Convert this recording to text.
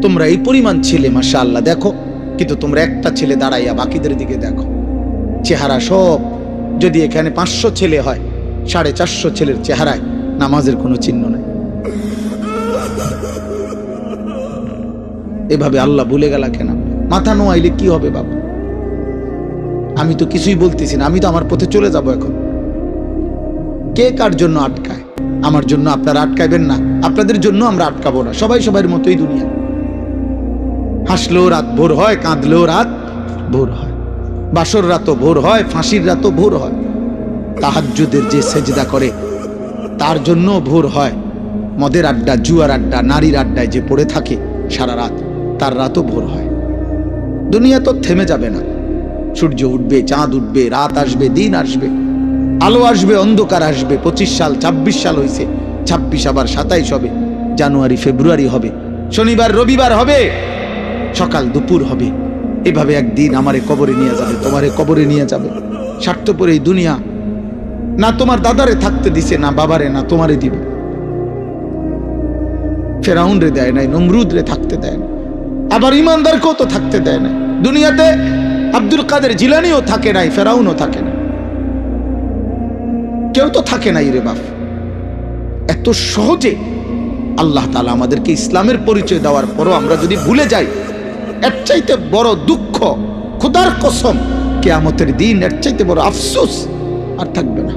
তোমরা এই পরিমাণ ছেলে মাশাআল্লাহ দেখো, কিন্তু তোমরা একটা ছেলে দাঁড়াইয়া বাকিদের দিকে দেখো, চেহারা সব। যদি এখানে 500 ছেলে হয়, 450 ছেলের চেহারায় নামাজের কোনো চিহ্ন নাই। এভাবে আল্লাহ ভুলে গেলা কেন? মাথা নোয়াইলে কি হবে বাবা? আমি তো কিছুই বলতেছি না, আমি তো আমার পথে চলে যাব এখন। কে কার জন্য আটকায়? আমার জন্য আপনারা আটকাইবেন না, আপনাদের জন্য আমরা আটকাবো না। সবাই সবার মতোই দুনিয়া। হাসলেও রাত ভোর হয়, কাঁদলেও রাত ভোর হয়, বাসর রাতও ভোর হয়, ফাঁসির রাতও ভোর হয়। তাহাজ্জুদের যে সেজদা করে তার জন্য ভোর হয়। মদের আড্ডা, জুয়ার আড্ডা, নারীর আড্ডায় যে পড়ে থাকে সারা রাত, তার রাতও ভোর হয়। দুনিয়া তো থেমে যাবে না। সূর্য উঠবে, চাঁদ উঠবে, রাত আসবে, দিন আসবে, আলো আসবে, অন্ধকার আসবে। 25 সাল, 26 সাল হয়েছে, 26 আবার 27 হবে, জানুয়ারি ফেব্রুয়ারি হবে, শনিবার রবিবার হবে, সকাল দুপুর হবে। এভাবে একদিন আমারে কবরে নিয়ে যাবে, তোমারে কবরে নিয়ে যাবে। স্বার্থপর এই দুনিয়া না তোমার দাদারে থাকতে দিছে, না বাবারে, না তোমারে দিবে। ফেরাউন রে দেয় নাই, নমরুদ রে থাকতে দেয় না, আবার ইমানদারকেও তো থাকতে দেয় না। দুনিয়াতে আব্দুল কাদের জিলানিও থাকে নাই, ফেরাউনও থাকে না, কেউ তো থাকে নাই রে বাপ। এত সহজে আল্লাহ তাআলা আমাদেরকে ইসলামের পরিচয় দেওয়ার পরও আমরা যদি ভুলে যাই, এর চাইতে বড় দুঃখ, খোদার কসম, কিয়ামতের দিন এর চাইতে বড় আফসোস আর থাকবে না।